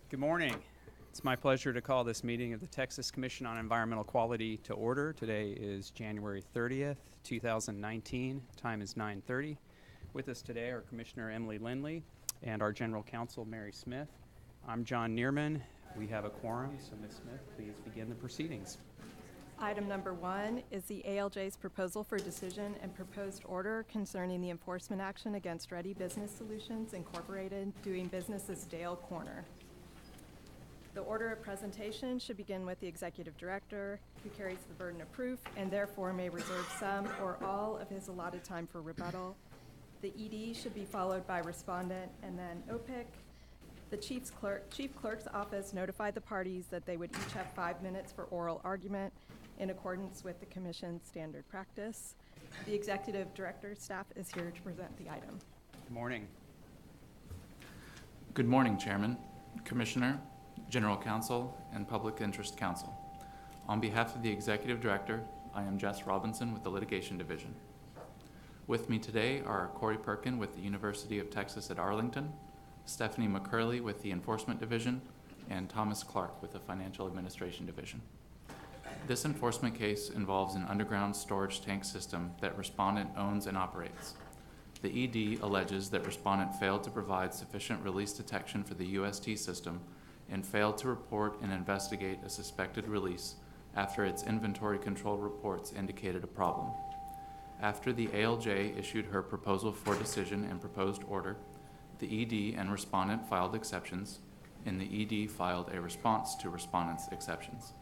Good morning. It's my pleasure to call this meeting of the Texas Commission on Environmental Quality to order. Today is January 30th, 2019. Time is 9:30. With us today are Commissioner Emily Lindley and our General Counsel, Mary Smith. I'm John Neerman. We have a quorum, so Ms. Smith, please begin the proceedings. Item number 1 is the ALJ's proposal for decision and proposed order concerning the enforcement action against Ready Business Solutions Incorporated, doing business as Dale Corner. The order of presentation should begin with the Executive Director, who carries the burden of proof and therefore may reserve some or all of his allotted time for rebuttal. The ED should be followed by Respondent and then OPIC. The Chief Clerk's Office notified the parties that they would each have 5 minutes for oral argument in accordance with the Commission's standard practice. The Executive Director's staff is here to present the item. Good morning. Good morning, Chairman, Commissioner, General Counsel, and Public Interest Counsel. On behalf of the Executive Director, I am Jess Robinson with the Litigation Division. With me today are Corey Perkin with the University of Texas at Arlington, Stephanie McCurley with the Enforcement Division, and Thomas Clark with the Financial Administration Division. This enforcement case involves an underground storage tank system that Respondent owns and operates. The ED alleges that Respondent failed to provide sufficient release detection for the UST system and failed to report and investigate a suspected release after its inventory control reports indicated a problem. After the ALJ issued her proposal for decision and proposed order, the ED and Respondent filed exceptions, and the ED filed a response to Respondent's exceptions.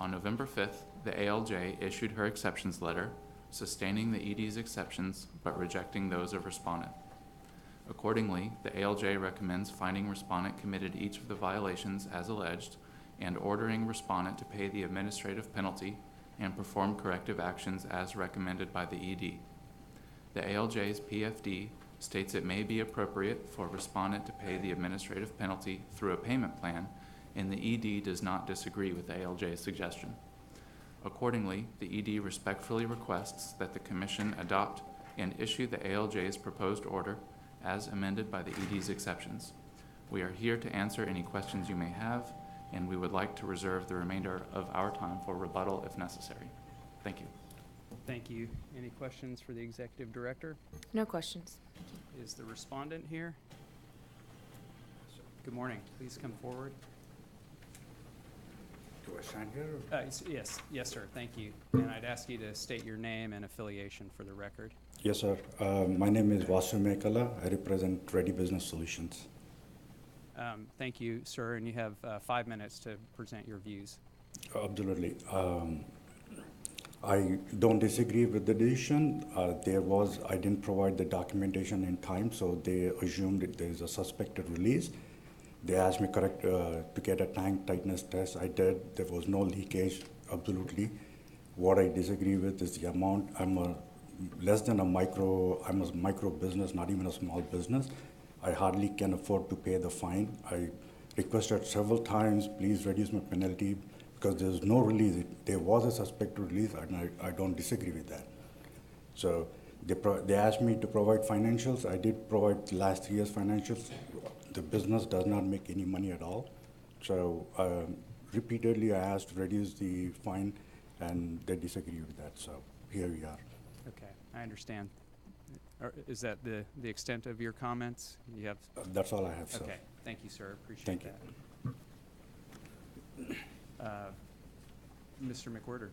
On November 5th, the ALJ issued her exceptions letter, sustaining the ED's exceptions but rejecting those of Respondent. Accordingly, the ALJ recommends finding Respondent committed each of the violations as alleged and ordering Respondent to pay the administrative penalty and perform corrective actions as recommended by the ED. The ALJ's PFD states it may be appropriate for Respondent to pay the administrative penalty through a payment plan, and the ED does not disagree with the ALJ's suggestion. Accordingly, the ED respectfully requests that the Commission adopt and issue the ALJ's proposed order as amended by the ED's exceptions. We are here to answer any questions you may have, and we would like to reserve the remainder of our time for rebuttal if necessary. Thank you. Thank you. Any questions for the Executive Director? No questions. Is the Respondent here? Good morning. Please come forward. Do I stand here? Yes, sir. Thank you. And I'd ask you to state your name and affiliation for the record. Yes, sir. My name is Vasu Mekala. I represent Ready Business Solutions. Thank you, sir, and you have 5 minutes to present your views. Absolutely. I don't disagree with the decision. I didn't provide the documentation in time, so they assumed that there is a suspected release. They asked me to get a tank tightness test. I did. There was no leakage, absolutely. What I disagree with is the amount. I'm a micro business, not even a small business. I hardly can afford to pay the fine. I requested several times, please reduce my penalty, because there's no release. There was a suspected release, and I don't disagree with that. So they asked me to provide financials. I did provide last 3 year's financials. The business does not make any money at all. So repeatedly I asked to reduce the fine, and they disagree with that. So here we are. Okay, I understand. Is that the extent of your comments? You have. That's all I have, sir. Okay, thank you, sir. Appreciate Thank that. Mr. McWhirter.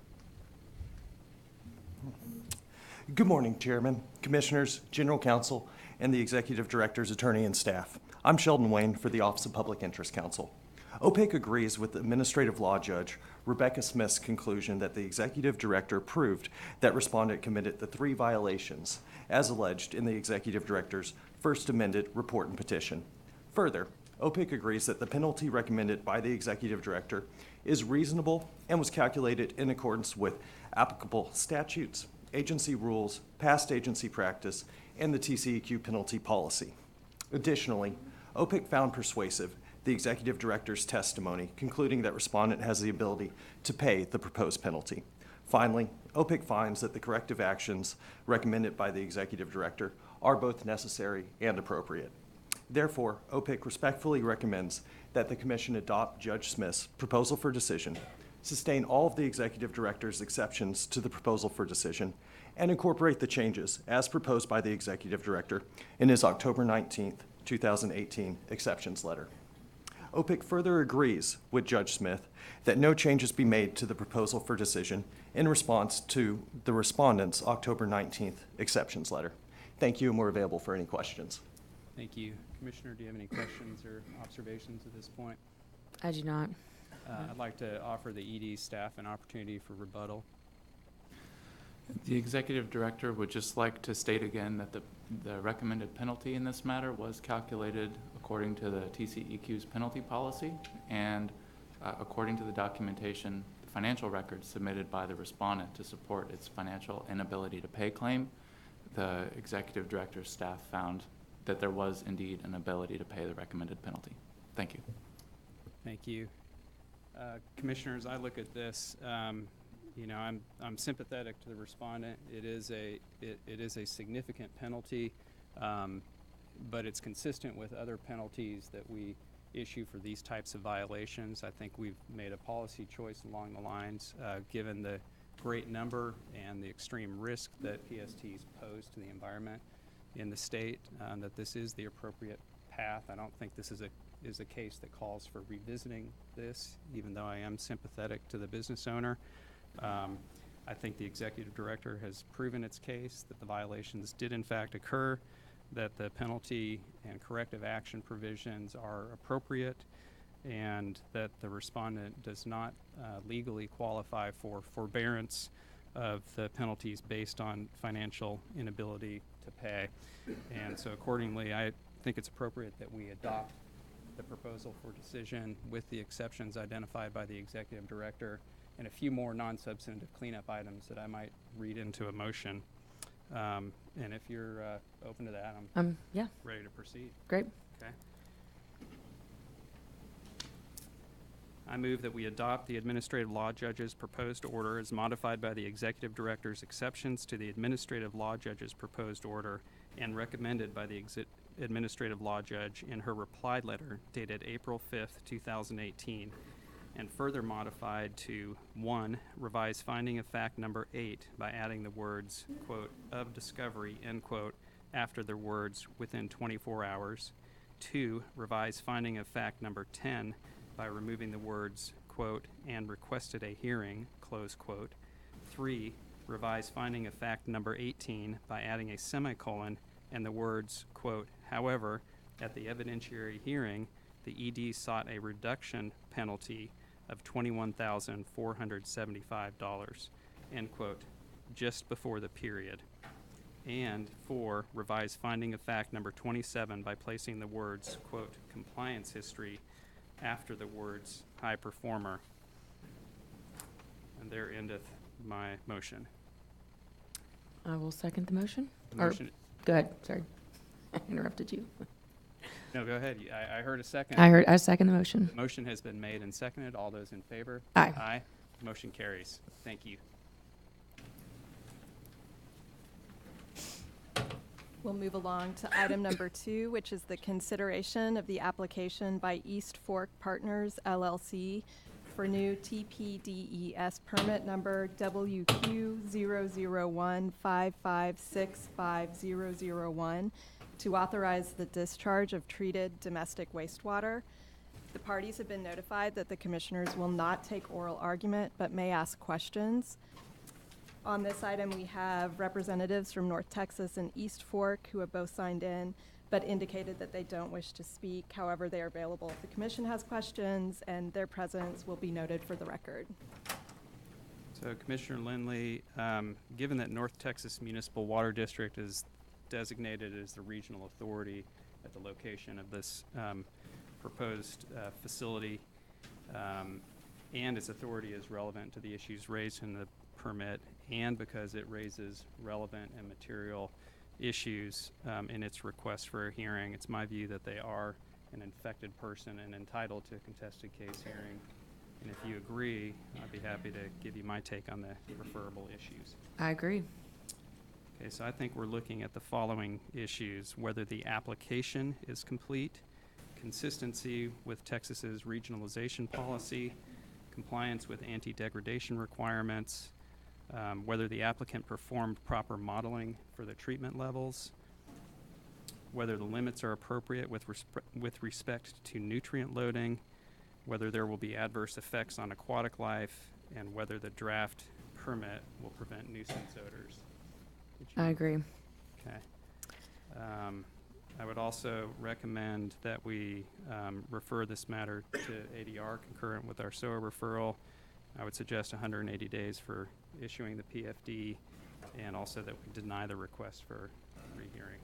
Good morning, Chairman, Commissioners, General Counsel, and the Executive Director's attorney and staff. I'm Sheldon Wayne for the Office of Public Interest Counsel. OPIC agrees with Administrative Law Judge Rebecca Smith's conclusion that the Executive Director proved that Respondent committed the 3 violations as alleged in the Executive Director's first amended report and petition. Further, OPIC agrees that the penalty recommended by the Executive Director is reasonable and was calculated in accordance with applicable statutes, agency rules, past agency practice, and the TCEQ penalty policy. Additionally, OPIC found persuasive the Executive Director's testimony, concluding that Respondent has the ability to pay the proposed penalty. Finally, OPIC finds that the corrective actions recommended by the Executive Director are both necessary and appropriate. Therefore, OPIC respectfully recommends that the Commission adopt Judge Smith's proposal for decision, sustain all of the Executive Director's exceptions to the proposal for decision, and incorporate the changes as proposed by the Executive Director in his October 19th, 2018 exceptions letter. OPIC further agrees with Judge Smith that no changes be made to the proposal for decision in response to the respondent's October 19th exceptions letter. Thank you, and we're available for any questions. Thank you. Commissioner, do you have any questions or observations at this point? I do not. I'd like to offer the ED staff an opportunity for rebuttal. The Executive Director would just like to state again that the recommended penalty in this matter was calculated according to the TCEQ's penalty policy and according to the documentation, the financial records submitted by the respondent to support its financial inability to pay claim. The Executive Director's staff found that there was indeed an ability to pay the recommended penalty. Thank you. Thank you. Commissioners, I look at this, I'm sympathetic to the respondent. It is a significant penalty, but it's consistent with other penalties that we issue for these types of violations. I think we've made a policy choice along the lines, given the great number and the extreme risk that PSTs pose to the environment in the state, that this is the appropriate path. I don't think this is a case that calls for revisiting this, even though I am sympathetic to the business owner. I think the Executive Director has proven its case that the violations did in fact occur, that the penalty and corrective action provisions are appropriate, and that the respondent does not legally qualify for forbearance of the penalties based on financial inability to pay. And so accordingly, I think it's appropriate that we adopt the proposal for decision with the exceptions identified by the Executive Director and a few more non-substantive cleanup items that I might read into a motion. And if you're open to that, I'm Yeah, ready to proceed. great. Okay. I move that we adopt the administrative law judge's proposed order as modified by the Executive Director's exceptions to the administrative law judge's proposed order and recommended by the administrative law judge in her reply letter dated April 5th, 2018, and further modified to 1, revise finding of fact number 8 by adding the words, quote, of discovery, end quote, after the words within 24 hours. 2, revise finding of fact number 10 by removing the words, quote, and requested a hearing, close quote. 3, revise finding of fact number 18 by adding a semicolon and the words, quote, however, at the evidentiary hearing, the ED sought a reduction penalty of $21,475, end quote, just before the period. And 4, revise finding of fact number 27 by placing the words, quote, compliance history after the words high performer. And there endeth my motion. I will second the motion. Motion. Go ahead, sorry. I interrupted you. No, go ahead. I heard a second. I second the motion. Motion has been made and seconded. All those in favor? Aye. Aye. Motion carries. Thank you. We'll move along to item number 2, which is the consideration of the application by East Fork Partners LLC for new TPDES permit number WQ00155650001 to authorize the discharge of treated domestic wastewater. The parties have been notified that the commissioners will not take oral argument but may ask questions. On this item, we have representatives from North Texas and East Fork who have both signed in, but indicated that they don't wish to speak. However, they are available if the commission has questions, and their presence will be noted for the record. So Commissioner Lindley, given that North Texas Municipal Water District is designated as the regional authority at the location of this proposed facility, and its authority is relevant to the issues raised in the permit, and because it raises relevant and material issues in its request for a hearing, it's my view that they are an infected person and entitled to a contested case hearing. And if you agree, I'd be happy to give you my take on the referable issues. I agree. Okay, so I think we're looking at the following issues: whether the application is complete, consistency with Texas's regionalization policy, compliance with anti-degradation requirements, whether the applicant performed proper modeling for the treatment levels, whether the limits are appropriate with respect to nutrient loading, whether there will be adverse effects on aquatic life, and whether the draft permit will prevent nuisance odors. Did you- I agree. Okay. I would also recommend that we refer this matter to ADR concurrent with our SOA referral. I would suggest 180 days for issuing the PFD, and also that we deny the request for rehearing.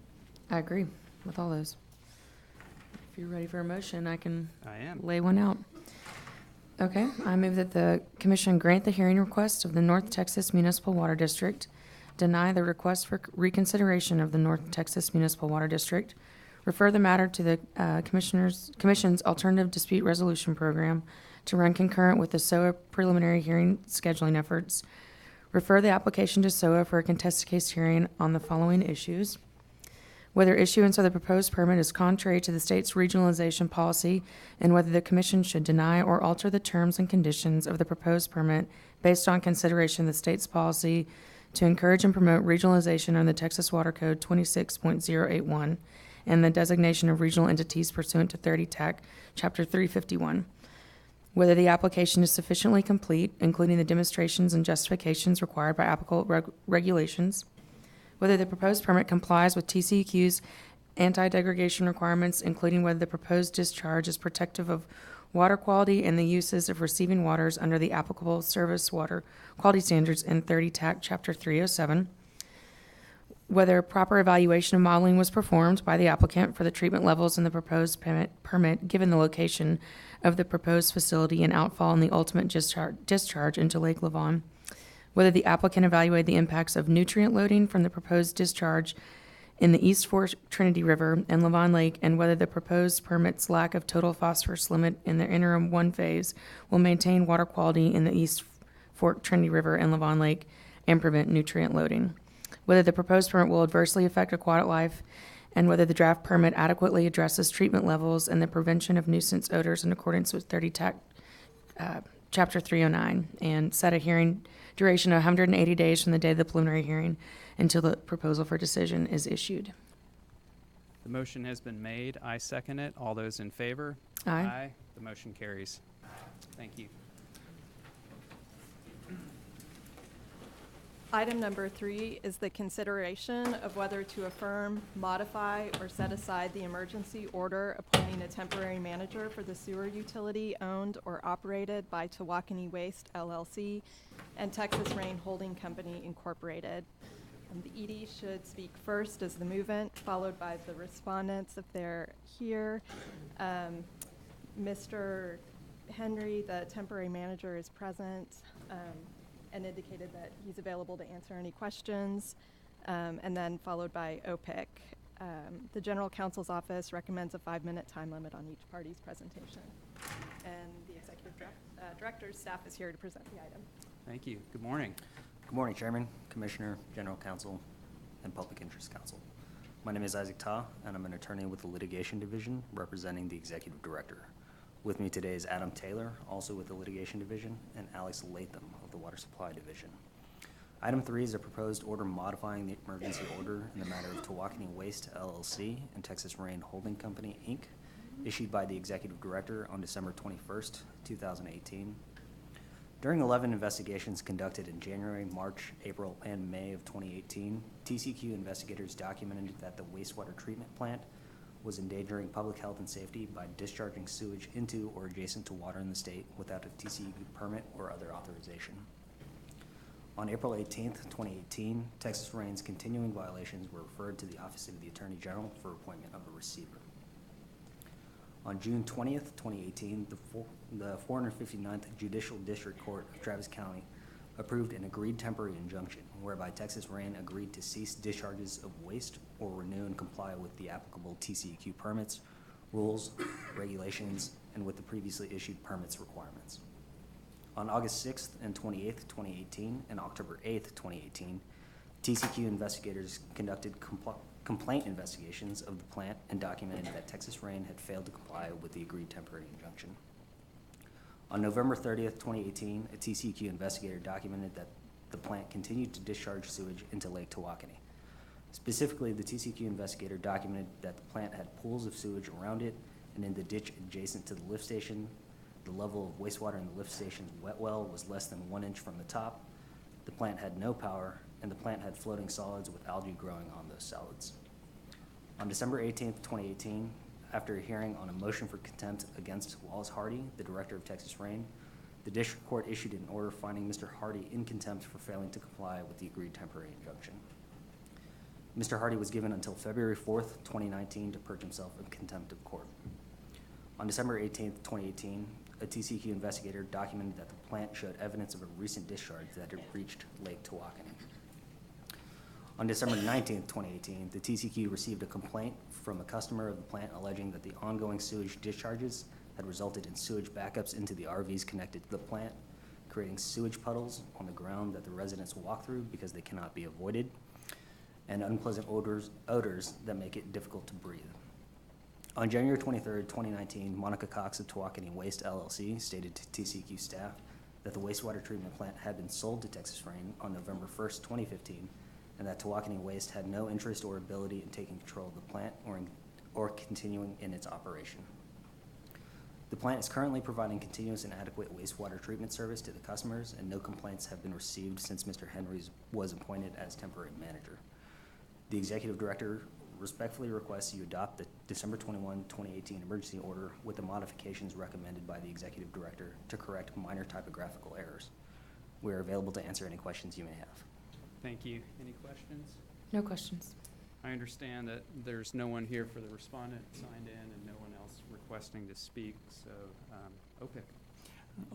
I agree with all those. If you're ready for a motion, I can I am. lay one out. Okay, I move that the commission grant the hearing request of the North Texas Municipal Water District, deny the request for reconsideration of the North Texas Municipal Water District, refer the matter to the Commission's Alternative Dispute Resolution Program to run concurrent with the SOA preliminary hearing scheduling efforts, refer the application to SOA for a contested case hearing on the following issues: whether issuance of the proposed permit is contrary to the state's regionalization policy, and whether the commission should deny or alter the terms and conditions of the proposed permit based on consideration of the state's policy to encourage and promote regionalization under the Texas Water Code 26.081 and the designation of regional entities pursuant to 30 TAC Chapter 351. Whether the application is sufficiently complete, including the demonstrations and justifications required by applicable regulations. Whether the proposed permit complies with TCEQ's anti-degradation requirements, including whether the proposed discharge is protective of water quality and the uses of receiving waters under the applicable service water quality standards in 30 TAC Chapter 307. Whether proper evaluation of modeling was performed by the applicant for the treatment levels in the proposed permit, given the location of the proposed facility and outfall and the ultimate discharge into Lake Lavon. Whether the applicant evaluated the impacts of nutrient loading from the proposed discharge in the East Fork Trinity River and Lavon Lake, and whether the proposed permit's lack of total phosphorus limit in the interim one phase will maintain water quality in the East Fork Trinity River and Lavon Lake and prevent nutrient loading. Whether the proposed permit will adversely affect aquatic life, and whether the draft permit adequately addresses treatment levels and the prevention of nuisance odors in accordance with 30 TAC Chapter 309, and set a hearing duration of 180 days from the day of the preliminary hearing until the proposal for decision is issued. The motion has been made. I second it. All those in favor? Aye. The motion carries. Thank you. Item number 3 is the consideration of whether to affirm, modify, or set aside the emergency order appointing a temporary manager for the sewer utility owned or operated by Tawakoni Waste LLC and Texas Rain Holding Company Incorporated. The ED should speak first as the movant, followed by the respondents if they're here. Mr. Henry, the temporary manager, is present and indicated that he's available to answer any questions, and then followed by OPIC. The General Counsel's Office recommends a 5-minute time limit on each party's presentation. And the Executive Director's staff is here to present the item. Thank you. Good morning. Good morning, Chairman, Commissioner, General Counsel, and Public Interest Counsel. My name is Isaac Ta, and I'm an attorney with the Litigation Division representing the Executive Director. With me today is Adam Taylor, also with the Litigation Division, and Alex Latham of the Water Supply Division. Item 3 is a proposed order modifying the emergency order in the matter of Tawakoni Waste LLC and Texas Rain Holding Company, Inc., issued by the Executive Director on December 21st, 2018. During 11 investigations conducted in January, March, April, and May of 2018, TCEQ investigators documented that the wastewater treatment plant was endangering public health and safety by discharging sewage into or adjacent to water in the state without a TCEQ permit or other authorization. On April 18th, 2018, Texas Rain's continuing violations were referred to the Office of the Attorney General for appointment of a receiver. On June 20th, 2018, the 459th Judicial District Court of Travis County approved an agreed temporary injunction whereby Texas Rain agreed to cease discharges of waste or renew and comply with the applicable TCEQ permits, rules, regulations, and with the previously issued permits requirements. On August 6th and 28th, 2018, and October 8th, 2018, TCQ investigators conducted complaint investigations of the plant and documented that Texas Rain had failed to comply with the agreed temporary injunction. On November 30th, 2018, a TCQ investigator documented that the plant continued to discharge sewage into Lake Tawakoni. Specifically, the TCQ investigator documented that the plant had pools of sewage around it and in the ditch adjacent to the lift station. The level of wastewater in the lift station's wet well was less than 1 inch from the top. The plant had no power, and the plant had floating solids with algae growing on those solids. On December 18th, 2018, after a hearing on a motion for contempt against Wallace Hardy, the director of Texas Rain, the district court issued an order finding Mr. Hardy in contempt for failing to comply with the agreed temporary injunction. Mr. Hardy was given until February 4th, 2019 to purge himself of contempt of court. On December 18th, 2018, a TCQ investigator documented that the plant showed evidence of a recent discharge that had reached Lake Tawakoni. On December 19th, 2018, the TCQ received a complaint from a customer of the plant alleging that the ongoing sewage discharges had resulted in sewage backups into the RVs connected to the plant, creating sewage puddles on the ground that the residents walk through because they cannot be avoided, and unpleasant odors that make it difficult to breathe. On January 23rd, 2019, Monica Cox of Tawakoni Waste LLC stated to TCQ staff that the wastewater treatment plant had been sold to Texas Rain on November 1st, 2015, and that Tawakoni Waste had no interest or ability in taking control of the plant or continuing in its operation. The plant is currently providing continuous and adequate wastewater treatment service to the customers, and no complaints have been received since Mr. Henry was appointed as temporary manager. The executive director respectfully requests you adopt the December 21, 2018 emergency order with the modifications recommended by the executive director to correct minor typographical errors. We are available to answer any questions you may have. Thank you. Any questions? No questions. I understand that there's no one here for the respondent signed in and no one else requesting to speak, so, OPIC.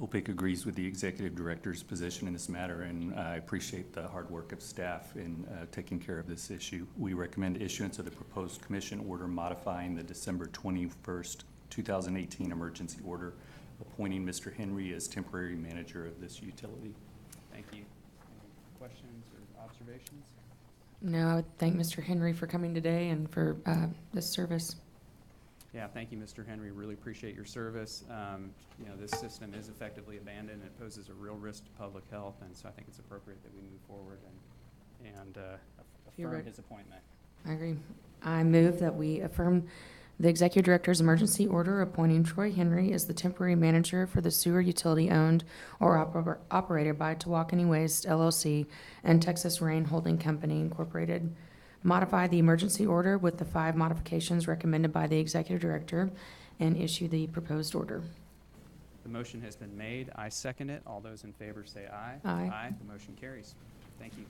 OPIC agrees with the executive director's position in this matter, and I appreciate the hard work of staff in taking care of this issue. We recommend issuance of the proposed commission order modifying the December 21st, 2018 emergency order, appointing Mr. Henry as temporary manager of this utility. Thank you. Any questions or observations? No, I would thank Mr. Henry for coming today and for this service. Yeah, thank you, Mr. Henry. Really appreciate your service. You know, this system is effectively abandoned. It poses a real risk to public health, and so I think it's appropriate that we move forward and You're affirm right. his appointment. I agree. I move that we affirm the executive director's emergency order appointing Troy Henry as the temporary manager for the sewer utility owned or operated by Tawakoni Waste LLC and Texas Rain Holding Company Incorporated. Modify the emergency order with the 5 modifications recommended by the executive director and issue the proposed order. The motion has been made. I second it. All those in favor say aye. Aye. Aye. The motion carries. Thank you.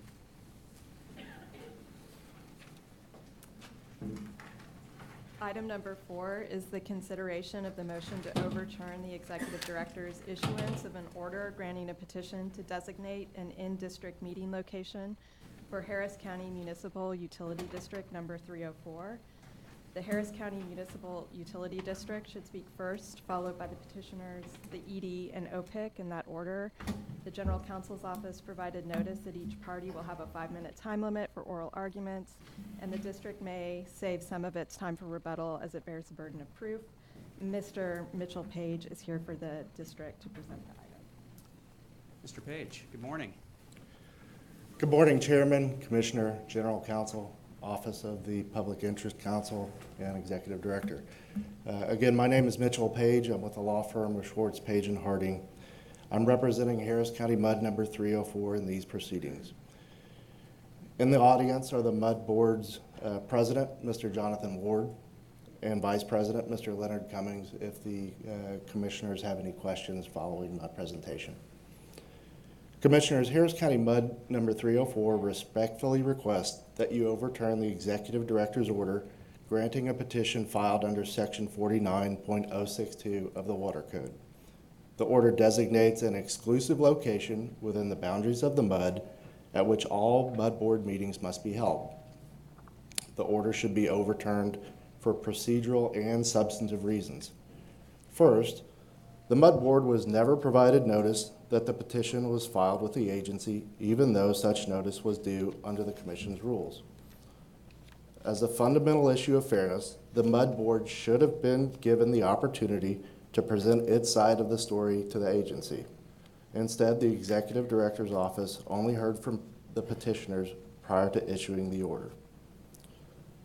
Item number 4 is the consideration of the motion to overturn the executive director's issuance of an order granting a petition to designate an in-district meeting location for Harris County Municipal Utility District number 304. The Harris County Municipal Utility District should speak first, followed by the petitioners, the ED, and OPIC in that order. The General Counsel's Office provided notice that each party will have a 5-minute time limit for oral arguments, and the district may save some of its time for rebuttal as it bears the burden of proof. Mr. Mitchell Page is here for the district to present the item. Mr. Page, good morning. Good morning, Chairman, Commissioner, General Counsel, Office of the Public Interest Counsel, and Executive Director. Again, my name is Mitchell Page. I'm with the law firm of Schwartz, Page, and Harding. I'm representing Harris County MUD number 304 in these proceedings. In the audience are the MUD Board's President, Mr. Jonathan Ward, and Vice President, Mr. Leonard Cummings, if the Commissioners have any questions following my presentation. Commissioners, Harris County MUD number 304 respectfully request that you overturn the Executive Director's order granting a petition filed under Section 49.062 of the Water Code. The order designates an exclusive location within the boundaries of the MUD at which all MUD Board meetings must be held. The order should be overturned for procedural and substantive reasons. First, The Mud Board was never provided notice that the petition was filed with the agency, even though such notice was due under the Commission's rules. As a fundamental issue of fairness, the Mud Board should have been given the opportunity to present its side of the story to the agency. Instead, the Executive Director's Office only heard from the petitioners prior to issuing the order.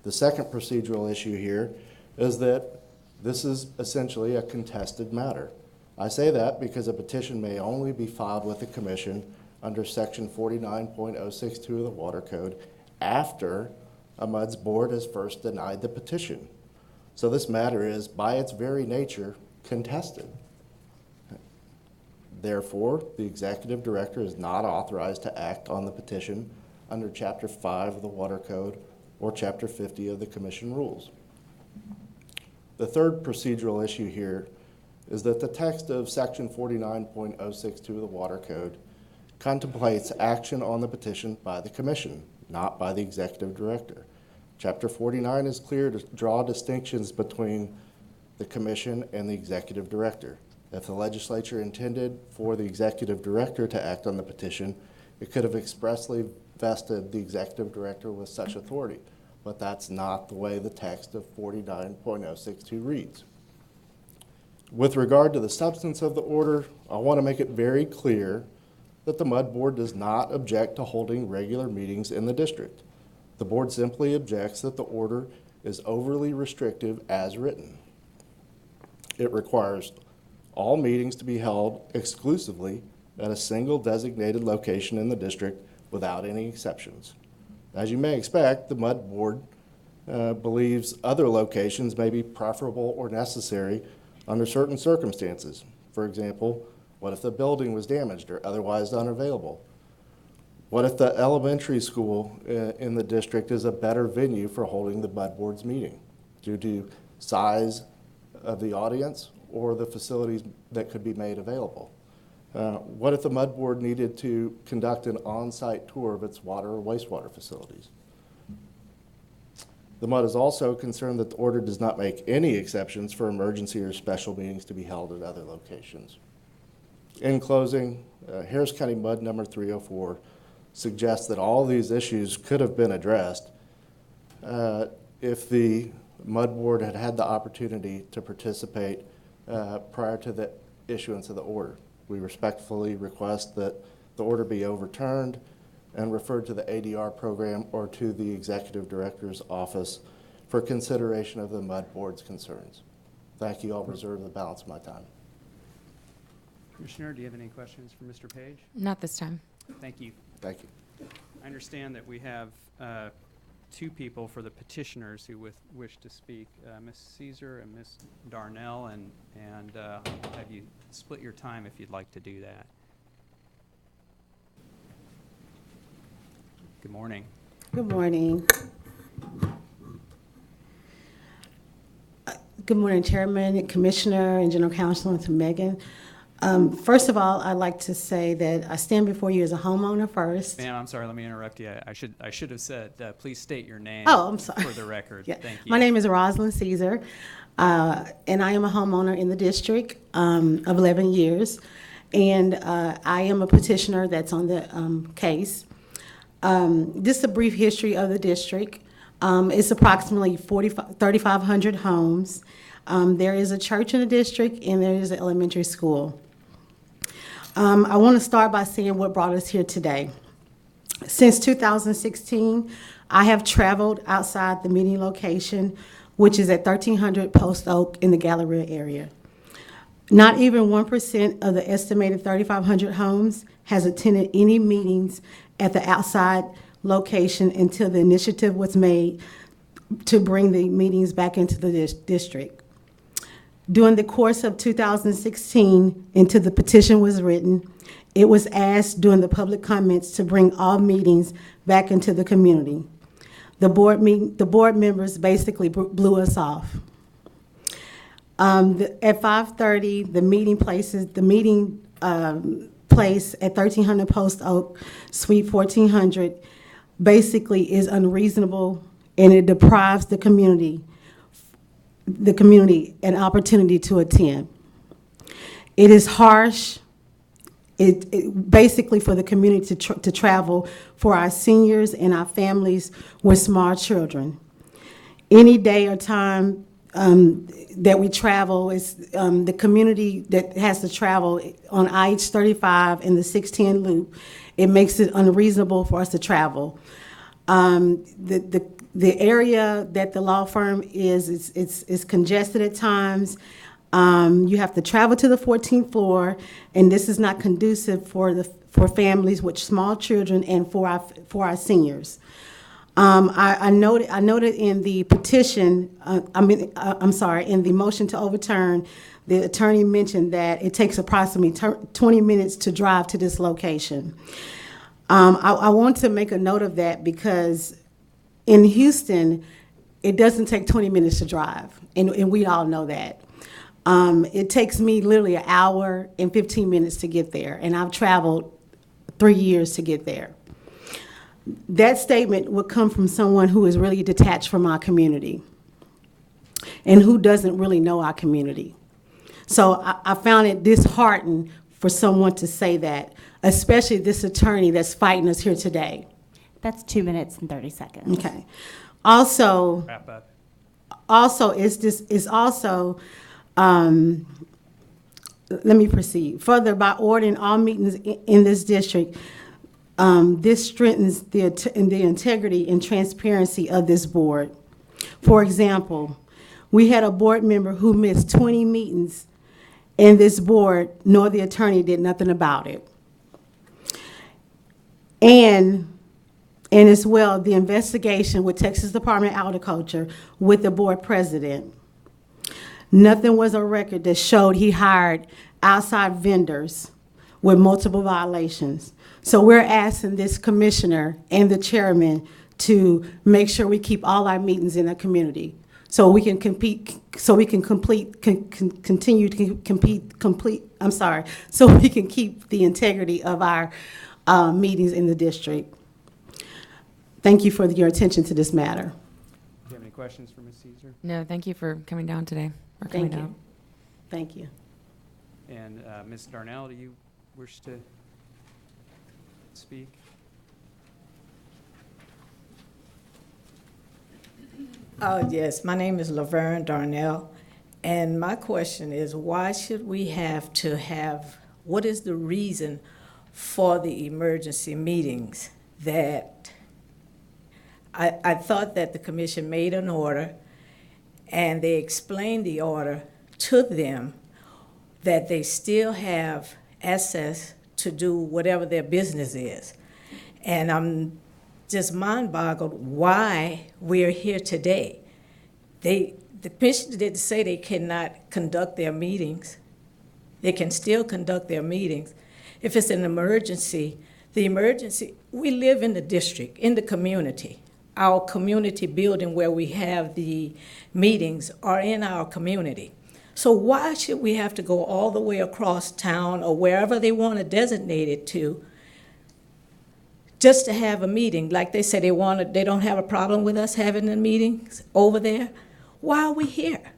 The second procedural issue here is that this is essentially a contested matter. I say that because a petition may only be filed with the Commission under Section 49.062 of the Water Code after a MUD's board has first denied the petition. So this matter is, by its very nature, contested. Therefore, the Executive Director is not authorized to act on the petition under Chapter 5 of the Water Code or Chapter 50 of the Commission rules. The third procedural issue here is that the text of Section 49.062 of the Water Code contemplates action on the petition by the Commission, not by the Executive Director. Chapter 49 is clear to draw distinctions between the Commission and the Executive Director. If the legislature intended for the Executive Director to act on the petition, it could have expressly vested the Executive Director with such authority, but that's not the way the text of 49.062 reads. With regard to the substance of the order, I want to make it very clear that the MUD Board does not object to holding regular meetings in the district. The board simply objects that the order is overly restrictive as written. It requires all meetings to be held exclusively at a single designated location in the district without any exceptions. As you may expect, the MUD Board believes other locations may be preferable or necessary under certain circumstances. For example, what if the building was damaged or otherwise unavailable? What if the elementary school in the district is a better venue for holding the MUD Board's meeting due to size of the audience or the facilities that could be made available? What if the MUD Board needed to conduct an on-site tour of its water or wastewater facilities? The MUD is also concerned that the order does not make any exceptions for emergency or special meetings to be held at other locations. In closing, Harris County MUD number 304 suggests that all these issues could have been addressed if the MUD Board had had the opportunity to participate prior to the issuance of the order. We respectfully request that the order be overturned and referred to the ADR program or to the Executive Director's Office for consideration of the MUD Board's concerns. Thank you. I'll reserve the balance of my time. Commissioner, do you have any questions for Mr. Page? Not this time. Thank you. Thank you. I understand that we have two people for the petitioners who wish to speak, Ms. Caesar and Ms. Darnell, and have you split your time if you'd like to do that. Good morning. Good morning. Good morning, Chairman, Commissioner, and General Counsel, and to Megan. First of all, I'd like to say that I stand before you as a homeowner first. Ma'am, I'm sorry, let me interrupt you. I should have said, please state your name. Oh, I'm sorry. For the record. Yeah. Thank you. My name is Rosalind Caesar, and I am a homeowner in the district of 11 years, and I am a petitioner that's on the case. Just a brief history of the district. It's approximately 3,500 homes. There is a church in the district, and there is an elementary school. I want to start by saying what brought us here today. Since 2016, I have traveled outside the meeting location, which is at 1300 Post Oak in the Galleria area. Not even 1% of the estimated 3,500 homes has attended any meetings at the outside location until the initiative was made to bring the meetings back into the district. During the course of 2016, until the petition was written, it was asked during the public comments to bring all meetings back into the community. The board members basically blew us off. At 5:30, the meeting place at 1300 Post Oak, Suite 1400, basically is unreasonable, and it deprives the community an opportunity to attend. It is harsh. It basically for the community to travel for our seniors and our families with small children. Any day or time that we travel is the community that has to travel on IH-35 and the 610 loop. It makes it unreasonable for us to travel. The area that the law firm is congested at times. You have to travel to the 14th floor, and this is not conducive for families with small children and for our seniors. I noted in the petition, in the motion to overturn, the attorney mentioned that it takes approximately 20 minutes to drive to this location. I want to make a note of that because in Houston, it doesn't take 20 minutes to drive, and we all know that. It takes me literally an hour and 15 minutes to get there, and I've traveled 3 years to get there. That statement would come from someone who is really detached from our community and who doesn't really know our community. So I found it disheartening for someone to say that, especially this attorney that's fighting us here today. That's 2 minutes and 30 seconds. Okay. Also, Wrap up. Let me proceed. Further, by ordering all meetings in this district, this strengthens the integrity and transparency of this board. For example, we had a board member who missed 20 meetings, and this board, nor the attorney, did nothing about it. And as well, the investigation with Texas Department of Agriculture with the board president. Nothing was on record that showed he hired outside vendors with multiple violations. So we're asking this commissioner and the chairman to make sure we keep all our meetings in the community so we can compete, so we can continue to compete, so we can keep the integrity of our meetings in the district. Thank you for your attention to this matter. Do you have any questions for Ms. Caesar? No, thank you for coming down today, or coming Thank you. out. Thank you. And Ms. Darnell, do you wish to speak? Yes, my name is Laverne Darnell, and my question is, why should we have to have, what is the reason for the emergency meetings? That I thought that the commission made an order, and they explained the order to them that they still have access to do whatever their business is. And I'm just mind-boggled why we're here today. The commission didn't say they cannot conduct their meetings. They can still conduct their meetings. If it's an emergency, we live in the district, in the community. Our community building where we have the meetings are in our community. So why should we have to go all the way across town or wherever they want to designate it to just to have a meeting? Like they say they don't have a problem with us having the meetings over there. Why are we here?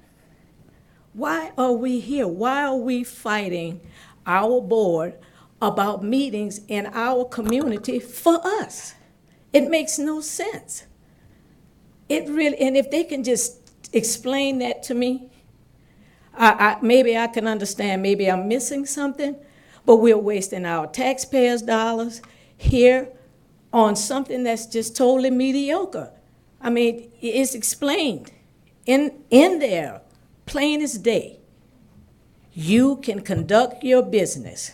Why are we here? Why are we fighting our board about meetings in our community for us? It makes no sense. It really, and if they can just explain that to me, maybe I can understand, maybe I'm missing something, but we're wasting our taxpayers' dollars here on something that's just totally mediocre. I mean, it's explained in there, plain as day. You can conduct your business.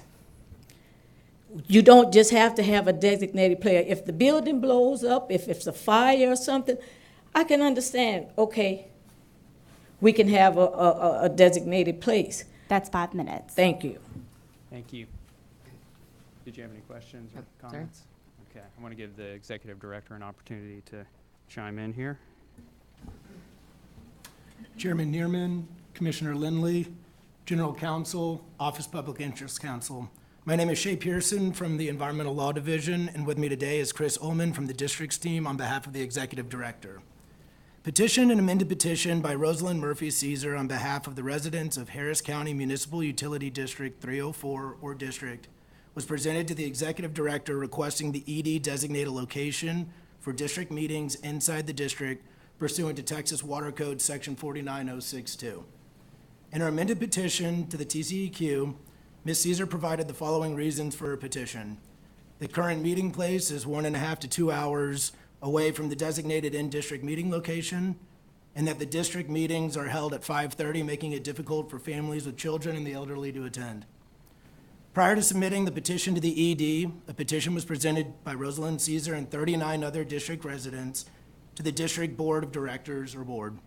You don't just have to have a designated player. If the building blows up, if it's a fire or something, I can understand, okay, we can have a designated place. That's 5 minutes. Thank you. Thank you. Did you have any questions or sorry. comments? Okay, I want to give the executive director an opportunity to chime in here. Chairman Neerman, Commissioner Lindley, General Counsel, Office Public Interest Counsel. My name is Shay Pearson from the Environmental Law Division, and with me today is Chris Ullman from the Districts team on behalf of the Executive Director. Petition and amended petition by Rosalind Murphy Caesar on behalf of the residents of Harris County Municipal Utility District 304 or District was presented to the Executive Director requesting the ED designate a location for district meetings inside the district pursuant to Texas Water Code Section 49062. In her amended petition to the TCEQ, Ms. Caesar provided the following reasons for her petition. The current meeting place is 1.5 to 2 hours away from the designated in-district meeting location, and that the district meetings are held at 5:30, making it difficult for families with children and the elderly to attend. Prior to submitting the petition to the ED, a petition was presented by Rosalind Caesar and 39 other district residents to the District Board of Directors or Board.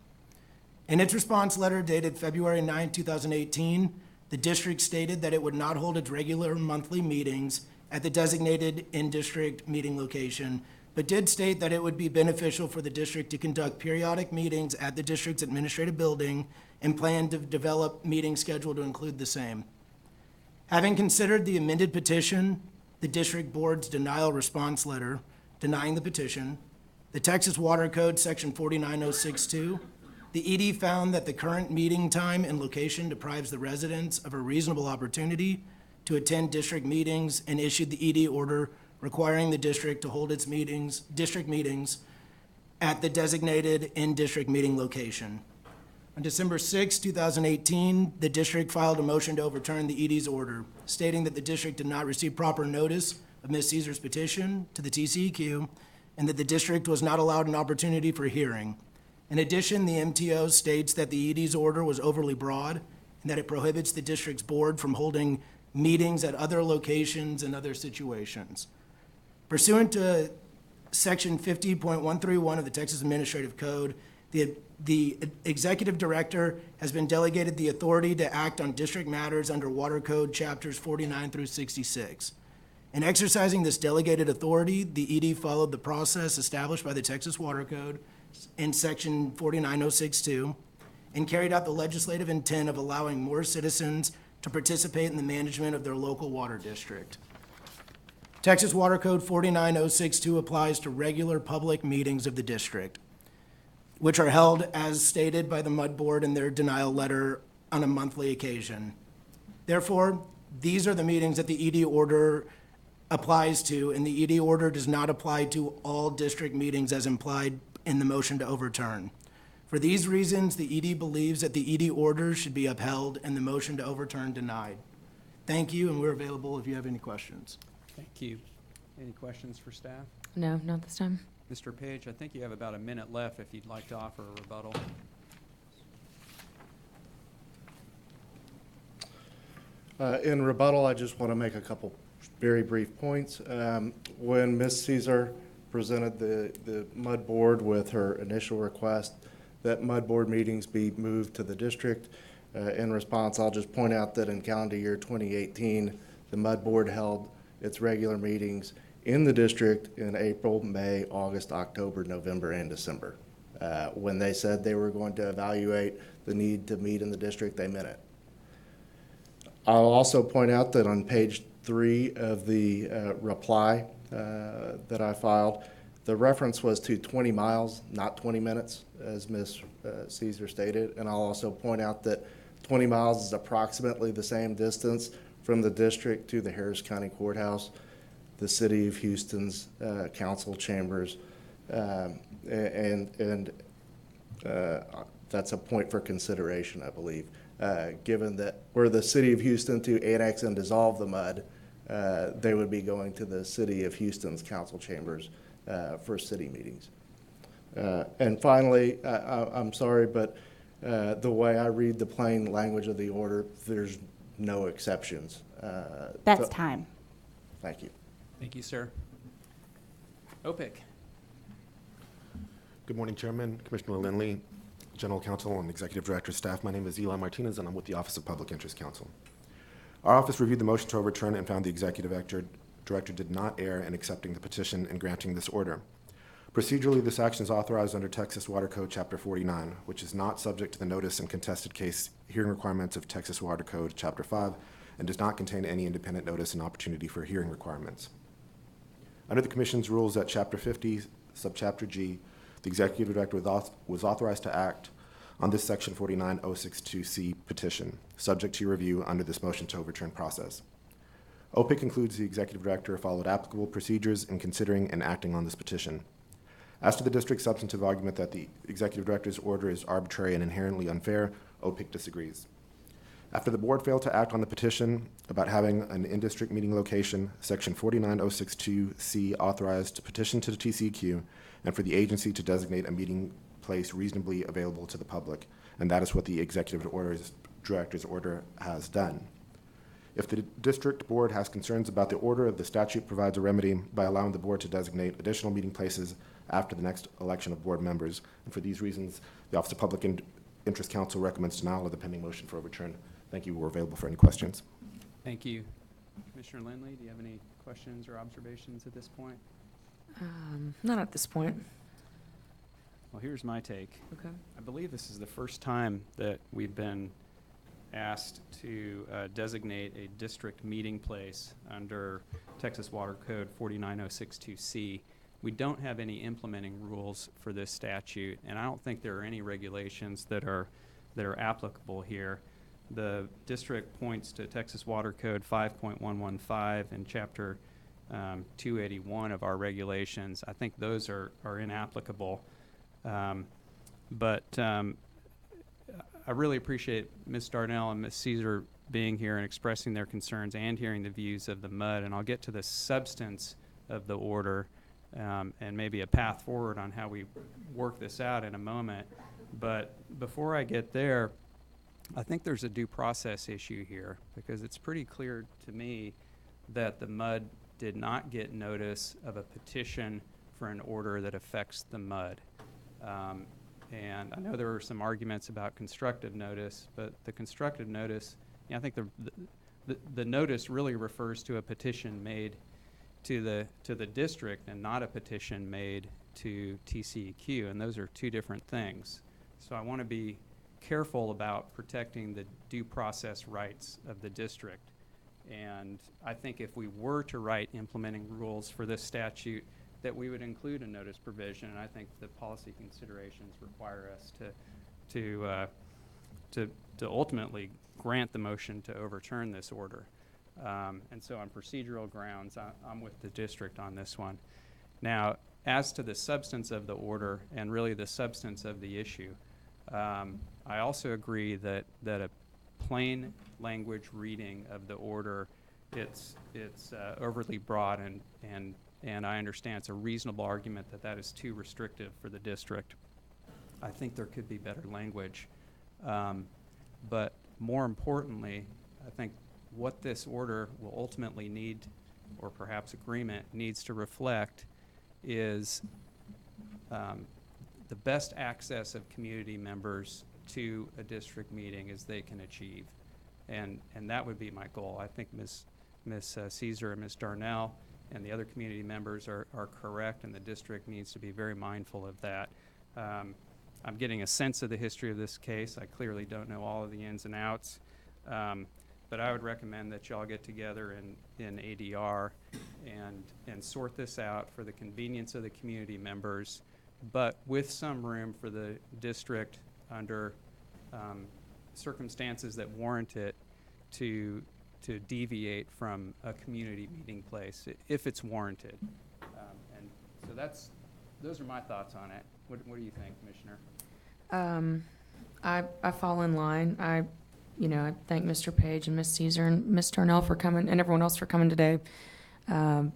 In its response letter dated February 9, 2018, the district stated that it would not hold its regular monthly meetings at the designated in-district meeting location, but did state that it would be beneficial for the district to conduct periodic meetings at the district's administrative building and plan to develop meeting schedule to include the same. Having considered the amended petition, the district board's denial response letter denying the petition, the Texas Water Code Section 49062, the ED found that the current meeting time and location deprives the residents of a reasonable opportunity to attend district meetings and issued the ED order requiring the district to hold its district meetings at the designated in-district meeting location. On December 6, 2018, the district filed a motion to overturn the ED's order, stating that the district did not receive proper notice of Ms. Caesar's petition to the TCEQ and that the district was not allowed an opportunity for hearing. In addition, the MTO states that the ED's order was overly broad and that it prohibits the district's board from holding meetings at other locations and other situations. Pursuant to Section 50.131 of the Texas Administrative Code, the Executive Director has been delegated the authority to act on district matters under Water Code Chapters 49 through 66. In exercising this delegated authority, the ED followed the process established by the Texas Water Code in Section 49062 and carried out the legislative intent of allowing more citizens to participate in the management of their local water district. Texas Water Code 49062 applies to regular public meetings of the district, which are held as stated by the MUD Board in their denial letter on a monthly occasion. Therefore, these are the meetings that the ED order applies to, and the ED order does not apply to all district meetings as implied in the motion to overturn. For these reasons, the ED believes that the ED order should be upheld and the motion to overturn denied. Thank you, and we're available if you have any questions. Thank you. Any questions for staff? No, not this time. Mr. Page, I think you have about a minute left if you'd like to offer a rebuttal. In rebuttal, I just want to make a couple very brief points. When Ms. Caesar presented the MUD Board with her initial request that MUD Board meetings be moved to the district, in response, I'll just point out that in calendar year 2018, the MUD Board held its regular meetings in the district in April, May, August, October, November, and December. When they said they were going to evaluate the need to meet in the district, they meant it. I'll also point out that on page 3 of the reply that I filed, the reference was to 20 miles, not 20 minutes, as Ms. Caesar stated. And I'll also point out that 20 miles is approximately the same distance from the district to the Harris County Courthouse, the City of Houston's council chambers, and that's a point for consideration, I believe, given that were the City of Houston to annex and dissolve the MUD, they would be going to the City of Houston's council chambers for city meetings. And finally, I'm sorry, but the way I read the plain language of the order, there's no exceptions. That's time. Thank you. Thank you, sir. OPIC. Good morning, Chairman, Commissioner Lindley, General Counsel, and Executive Director staff. My name is Eli Martinez, and I'm with the Office of Public Interest Counsel. Our office reviewed the motion to overturn and found the Executive Director did not err in accepting the petition and granting this order. Procedurally, this action is authorized under Texas Water Code Chapter 49, which is not subject to the notice and contested case hearing requirements of Texas Water Code Chapter 5 and does not contain any independent notice and opportunity for hearing requirements. Under the Commission's rules at Chapter 50, Subchapter G, The executive director was authorized to act on this Section 49062C petition, subject to review under this motion to overturn process. OPIC concludes the executive director followed applicable procedures in considering and acting on this petition. As to the district's substantive argument that the executive director's order is arbitrary and inherently unfair, OPIC disagrees. After the board failed to act on the petition about having an in-district meeting location, Section 49062C authorized to petition to the TCEQ and for the agency to designate a meeting place reasonably available to the public, and that is what the executive director's order has done. If the district board has concerns about the order, the statute provides a remedy by allowing the board to designate additional meeting places after the next election of board members. And for these reasons, the Office of Public Interest Counsel recommends denial of the pending motion for overturn. Thank you. We're available for any questions. Thank you. Commissioner Lindley, do you have any questions or observations at this point? Not at this point. Well, here's my take. Okay. I believe this is the first time that we've been asked to designate a district meeting place under Texas Water Code 49062C. We don't have any implementing rules for this statute, and I don't think there are any regulations that are applicable here. The district points to Texas Water Code 5.115 and Chapter 281 of our regulations. I think those are inapplicable. But I really appreciate Ms. Darnell and Ms. Caesar being here and expressing their concerns and hearing the views of the MUD. And I'll get to the substance of the order and maybe a path forward on how we work this out in a moment. But before I get there, I think there's a due process issue here, because it's pretty clear to me that the MUD did not get notice of a petition for an order that affects the MUD. And I know there were some arguments about constructive notice, but the constructive notice, I think the notice really refers to a petition made to the district and not a petition made to TCEQ, and those are two different things. So I want to be careful about protecting the due process rights of the district. And I think if we were to write implementing rules for this statute, that we would include a notice provision, and I think the policy considerations require us to ultimately grant the motion to overturn this order. And so on procedural grounds, I'm with the district on this one. Now, as to the substance of the order and really the substance of the issue, I also agree that a plain language reading of the order, it's overly broad, and I understand it's a reasonable argument that is too restrictive for the district. I think there could be better language. But more importantly, I think what this order will ultimately need, or perhaps agreement needs to reflect, is the best access of community members to a district meeting as they can achieve. And that would be my goal. I think Ms. Caesar and Ms. Darnell and the other community members are correct, and the district needs to be very mindful of that. I'm getting a sense of the history of this case. I clearly don't know all of the ins and outs, but I would recommend that y'all get together in ADR and sort this out for the convenience of the community members, but with some room for the district under circumstances that warrant it to deviate from a community meeting place if it's warranted. And so those are my thoughts on it. What do you think, Commissioner? I fall in line. I thank Mr. Page and Ms. Caesar and Ms. Darnell for coming, and everyone else for coming today. I'll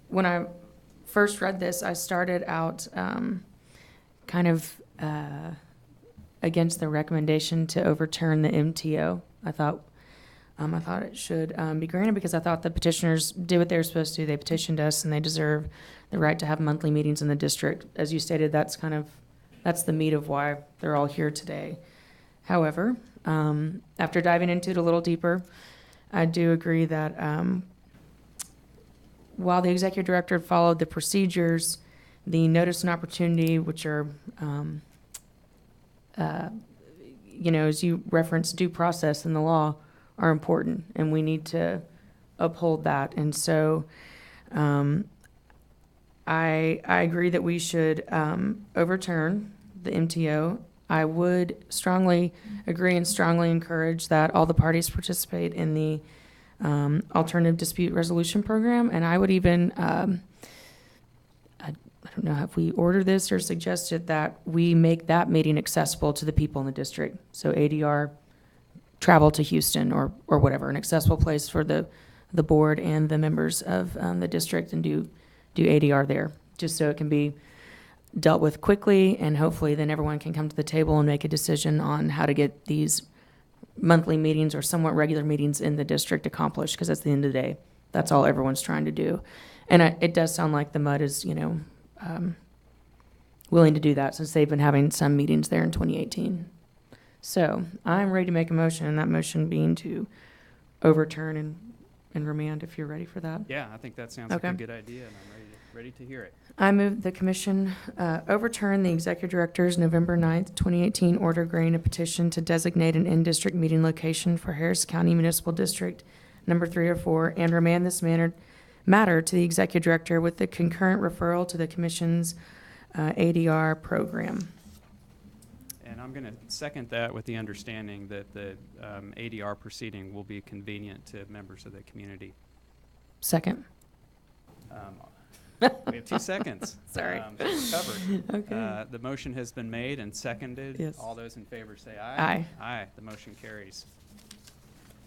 when I first read this, I started out kind of against the recommendation to overturn the MTO. I thought it should be granted because I thought the petitioners did what they were supposed to. They petitioned us, and they deserve the right to have monthly meetings in the district. As you stated, that's the meat of why they're all here today. However, after diving into it a little deeper, I do agree that while the executive director followed the procedures, the notice and opportunity, which are as you referenced, due process in the law, are important, and we need to uphold that. And so I agree that we should overturn the MTO. I would strongly agree and strongly encourage that all the parties participate in the alternative dispute resolution program. And I would even, I don't know if we order this or suggested that we make that meeting accessible to the people in the district. So ADR travel to Houston or whatever, an accessible place for the board and the members of the district and do ADR there, just so it can be dealt with quickly, and hopefully then everyone can come to the table and make a decision on how to get these monthly meetings or somewhat regular meetings in the district accomplished, because at the end of the day, that's all everyone's trying to do. And it does sound like the MUD is, willing to do that since they've been having some meetings there in 2018. So I'm ready to make a motion, and that motion being to overturn and remand, if you're ready for that. Yeah, I think that sounds like Okay. a good idea, and I'm ready to hear it. I move the commission overturn the executive director's November 9th, 2018 order granting a petition to designate an in-district meeting location for Harris County Municipal District Number 304 and remand this matter to the executive director with the concurrent referral to the commission's ADR program. And I'm going to second that with the understanding that the ADR proceeding will be convenient to members of the community. Second. We have 2 seconds. Sorry. So it's covered. Okay. The motion has been made and seconded. Yes. All those in favor say aye. Aye. Aye. The motion carries.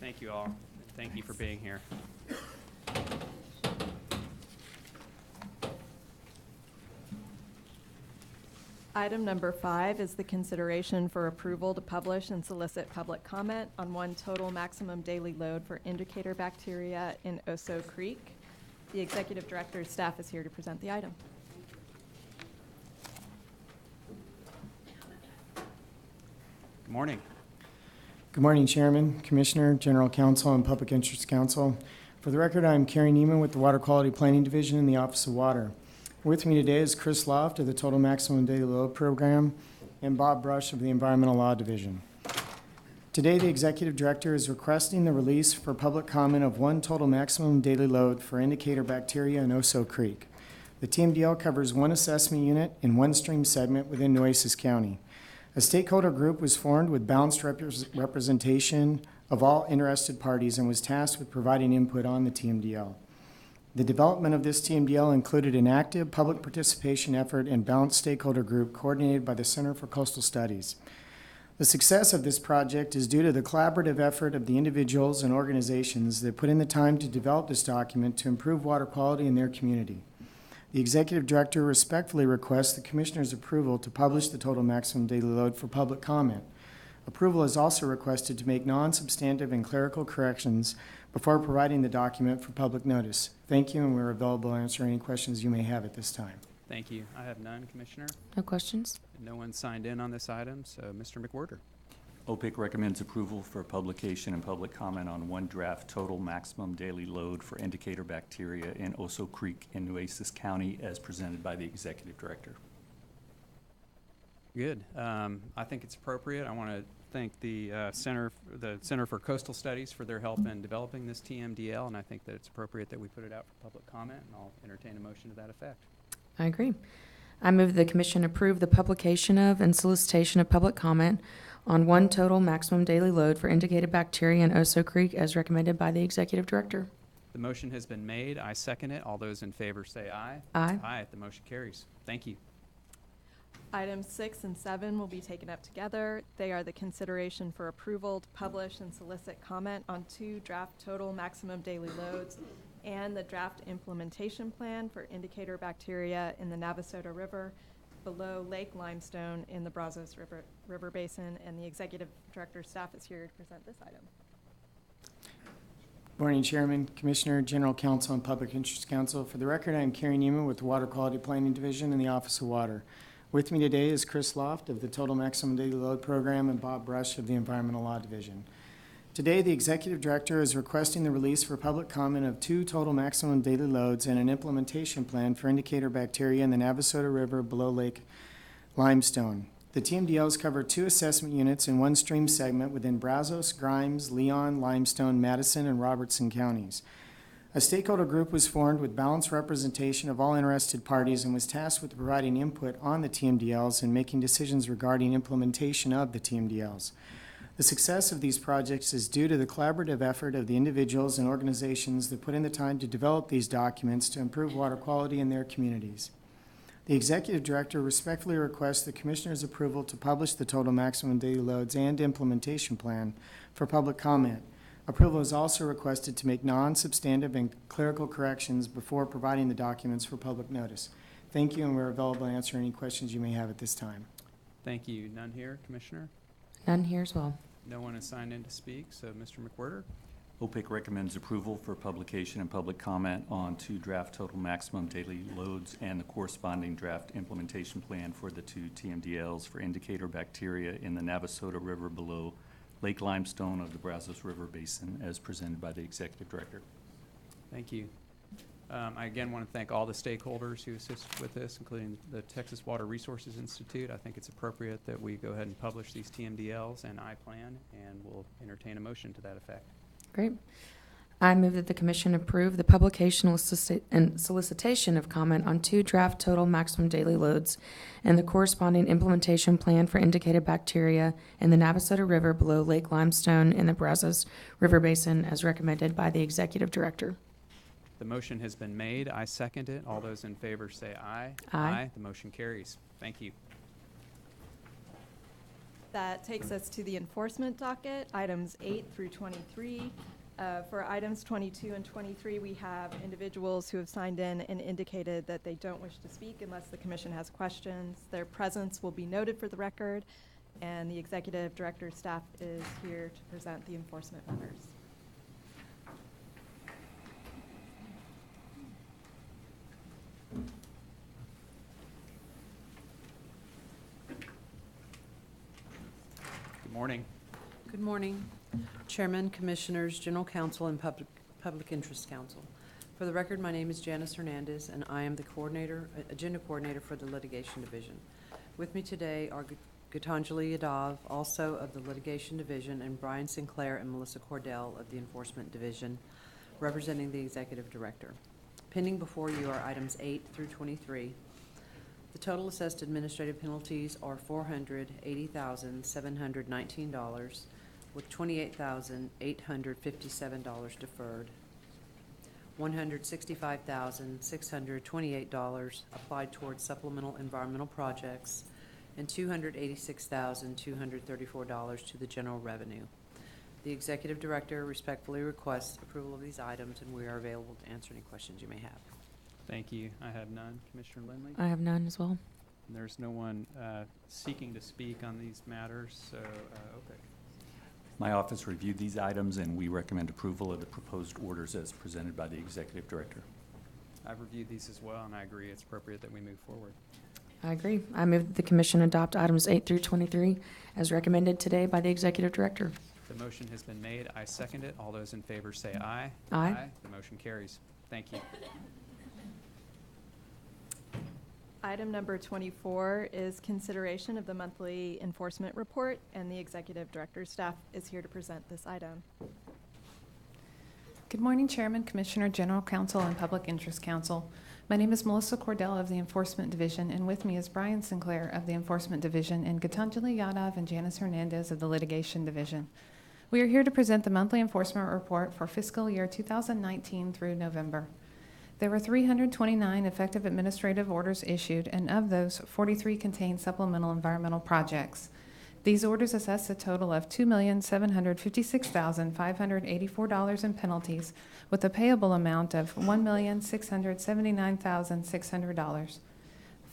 Thank you all. Thank you for being here. Item number 5 is the consideration for approval to publish and solicit public comment on one total maximum daily load for indicator bacteria in Oso Creek. The executive director's staff is here to present the item. Good morning. Good morning, Chairman, Commissioner, General Counsel, and Public Interest Counsel. For the record, I'm Kerry Neiman with the Water Quality Planning Division in the Office of Water. With me today is Chris Loft of the Total Maximum Daily Load Program and Bob Brush of the Environmental Law Division. Today, the Executive Director is requesting the release for public comment of one total maximum daily load for indicator bacteria in Oso Creek. The TMDL covers one assessment unit and one stream segment within Nueces County. A stakeholder group was formed with balanced representation of all interested parties and was tasked with providing input on the TMDL. The development of this TMDL included an active public participation effort and balanced stakeholder group coordinated by the Center for Coastal Studies. The success of this project is due to the collaborative effort of the individuals and organizations that put in the time to develop this document to improve water quality in their community. The Executive Director respectfully requests the Commissioner's approval to publish the total maximum daily load for public comment. Approval is also requested to make non-substantive and clerical corrections before providing the document for public notice. Thank you, and we're available to answer any questions you may have at this time. Thank you. I have none, Commissioner. No questions? No one signed in on this item, so Mr. McWhorter. OPIC recommends approval for publication and public comment on one draft total maximum daily load for indicator bacteria in Oso Creek in Nueces County as presented by the Executive Director. Good. I think it's appropriate. I want to thank the Center for Coastal Studies for their help in developing this TMDL, and I think that it's appropriate that we put it out for public comment, and I'll entertain a motion to that effect. I agree. I move the commission approve the publication of and solicitation of public comment on one total maximum daily load for indicated bacteria in Oso Creek as recommended by the Executive Director. The motion has been made. I second it. All those in favor say aye. Aye. Aye. The motion carries. Thank you. Items 6 and 7 will be taken up together. They are the consideration for approval to publish and solicit comment on 2 draft total maximum daily loads and the draft implementation plan for indicator bacteria in the Navasota River below Lake Limestone in the Brazos River Basin, and the Executive Director's staff is here to present this item. Morning, Chairman, Commissioner, General Counsel, and Public Interest Counsel. For the record, I am Kerry Neiman with the Water Quality Planning Division in the Office of Water. With me today is Chris Loft of the Total Maximum Daily Load Program and Bob Brush of the Environmental Law Division. Today, the Executive Director is requesting the release for public comment of 2 total maximum daily loads and an implementation plan for indicator bacteria in the Navasota River below Lake Limestone. The TMDLs cover 2 assessment units in one stream segment within Brazos, Grimes, Leon, Limestone, Madison, and Robertson counties. A stakeholder group was formed with balanced representation of all interested parties and was tasked with providing input on the TMDLs and making decisions regarding implementation of the TMDLs. The success of these projects is due to the collaborative effort of the individuals and organizations that put in the time to develop these documents to improve water quality in their communities. The Executive Director respectfully requests the Commissioner's approval to publish the total maximum daily loads and implementation plan for public comment. Approval is also requested to make non-substantive and clerical corrections before providing the documents for public notice. Thank you, and we're available to answer any questions you may have at this time. Thank you. None here, Commissioner? None here as well. No one is signed in to speak, so Mr. McWhirter? OPIC recommends approval for publication and public comment on 2 draft total maximum daily loads and the corresponding draft implementation plan for the 2 TMDLs for indicator bacteria in the Navasota River below Lake Limestone of the Brazos River Basin as presented by the Executive Director. Thank you. I again want to thank all the stakeholders who assisted with this, including the Texas Water Resources Institute. I think it's appropriate that we go ahead and publish these TMDLs and I-Plan, and we'll entertain a motion to that effect. Great. I move that the Commission approve the publication and solicitation of comment on 2 draft total maximum daily loads and the corresponding implementation plan for indicated bacteria in the Navasota River below Lake Limestone in the Brazos River Basin as recommended by the Executive Director. The motion has been made. I second it. All those in favor say aye. Aye. The motion carries. Thank you. That takes us to the enforcement docket, items 8 through 23. For items 22 and 23, we have individuals who have signed in and indicated that they don't wish to speak unless the commission has questions. Their presence will be noted for the record, and the Executive Director's staff is here to present the enforcement matters. Good morning. Good morning, Chairman, Commissioners, General Counsel, and Public Interest Counsel. For the record, my name is Janice Hernandez, and I am the agenda coordinator for the Litigation Division. With me today are Gitanjali Yadav, also of the Litigation Division, and Brian Sinclair and Melissa Cordell of the Enforcement Division, representing the Executive Director. Pending before you are items 8 through 23. The total assessed administrative penalties are $480,719, with $28,857 deferred, $165,628 applied towards supplemental environmental projects, and $286,234 to the general revenue. The Executive Director respectfully requests approval of these items, and we are available to answer any questions you may have. Thank you. I have none. Commissioner Lindley? I have none as well. And there's no one seeking to speak on these matters, so OPIC. My office reviewed these items, and we recommend approval of the proposed orders as presented by the Executive Director. I've reviewed these as well, and I agree it's appropriate that we move forward. I agree. I move that the Commission adopt items 8 through 23 as recommended today by the Executive Director. The motion has been made. I second it. All those in favor say aye. Aye. The motion carries. Thank you. Item number 24 is consideration of the monthly enforcement report, and the Executive Director's staff is here to present this item. Good morning, Chairman, Commissioner, General Counsel, and Public Interest Counsel. My name is Melissa Cordell of the Enforcement Division, and with me is Brian Sinclair of the Enforcement Division and Gitanjali Yadav and Janice Hernandez of the Litigation Division. We are here to present the monthly enforcement report for fiscal year 2019 through November. There were 329 effective administrative orders issued, and of those, 43 contain supplemental environmental projects. These orders assess a total of $2,756,584 in penalties, with a payable amount of $1,679,600.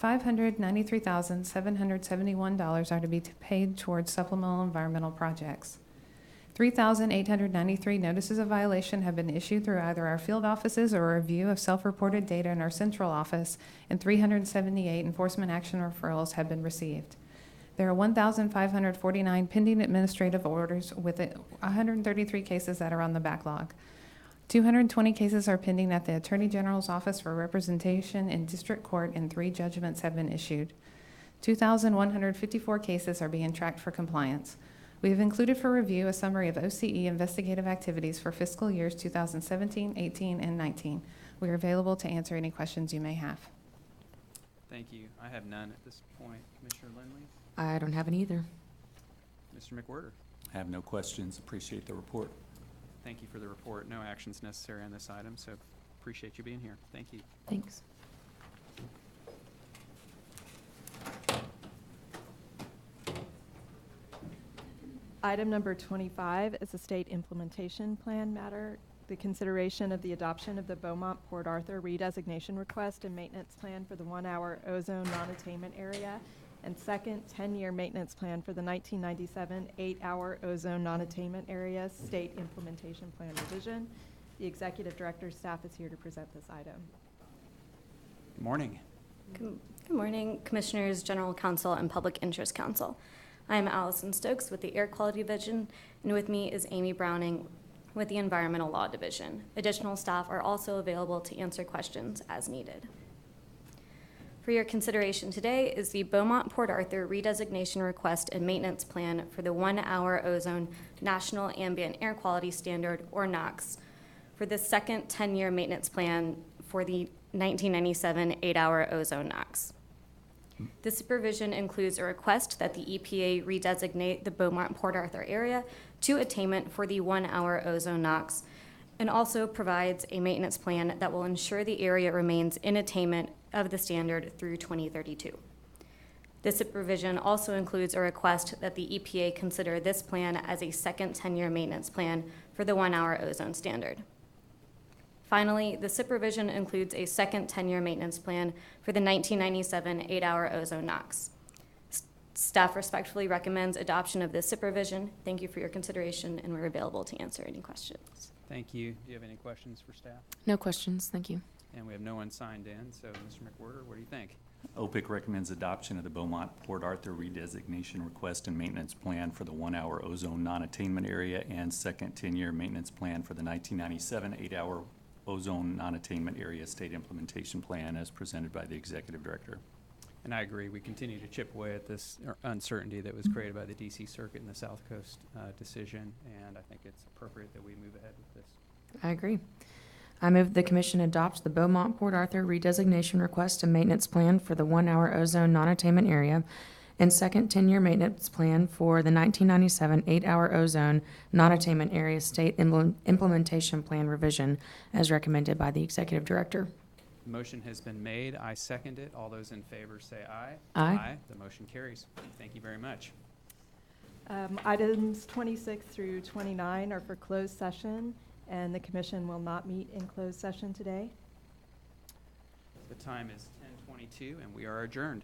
$593,771 are to be paid towards supplemental environmental projects. 3,893 notices of violation have been issued through either our field offices or a review of self-reported data in our central office, and 378 enforcement action referrals have been received. There are 1,549 pending administrative orders with 133 cases that are on the backlog. 220 cases are pending at the Attorney General's Office for representation in district court, and 3 judgments have been issued. 2,154 cases are being tracked for compliance. We have included for review a summary of OCE investigative activities for fiscal years 2017, 18, and 19. We are available to answer any questions you may have. Thank you. I have none at this point. Commissioner Lindley? I don't have any either. Mr. McWhorter? I have no questions. Appreciate the report. Thank you for the report. No actions necessary on this item, so appreciate you being here. Thank you. Thanks. Item number 25 is a state implementation plan matter. The consideration of the adoption of the Beaumont-Port Arthur redesignation request and maintenance plan for the 1-hour ozone non-attainment area, and second 10-year maintenance plan for the 1997 8-hour ozone non-attainment area state implementation plan revision. The executive director's staff is here to present this item. Good morning. Good morning, Commissioners, General Counsel, and Public Interest Counsel. I am Allison Stokes with the Air Quality Division, and with me is Amy Browning with the Environmental Law Division. Additional staff are also available to answer questions as needed. For your consideration today is the Beaumont-Port Arthur redesignation request and maintenance plan for the 1-hour ozone National Ambient Air Quality Standard, or NOx, for the second 10-year maintenance plan for the 1997 8-hour ozone NOx. This provision includes a request that the EPA redesignate the Beaumont-Port Arthur area to attainment for the 1-hour ozone NOx, and also provides a maintenance plan that will ensure the area remains in attainment of the standard through 2032. This provision also includes a request that the EPA consider this plan as a second 10-year maintenance plan for the 1-hour ozone standard. Finally, the SIP provision includes a second 10-year maintenance plan for the 1997 8-hour ozone NOx. Staff respectfully recommends adoption of this SIP provision. Thank you for your consideration, and we're available to answer any questions. Thank you. Do you have any questions for staff? No questions. Thank you. And we have no one signed in, so Mr. McWhorter, what do you think? OPIC recommends adoption of the Beaumont-Port Arthur redesignation request and maintenance plan for the 1-hour ozone non-attainment area and second 10-year maintenance plan for the 1997 8-hour ozone non-attainment area state implementation plan as presented by the executive director. And I agree. We continue to chip away at this uncertainty that was created by the DC Circuit and the South Coast decision, and I think it's appropriate that we move ahead with this. I agree. I move the commission adopt the Beaumont-Port Arthur redesignation request and maintenance plan for the 1-hour ozone non-attainment area and second 10-year maintenance plan for the 1997 8-hour ozone non-attainment area state implementation plan revision as recommended by the executive director. The motion has been made. I second it. All those in favor say aye. Aye. The motion carries. Thank you very much. Items 26 through 29 are for closed session, and the commission will not meet in closed session today. The time is 10:22, and we are adjourned.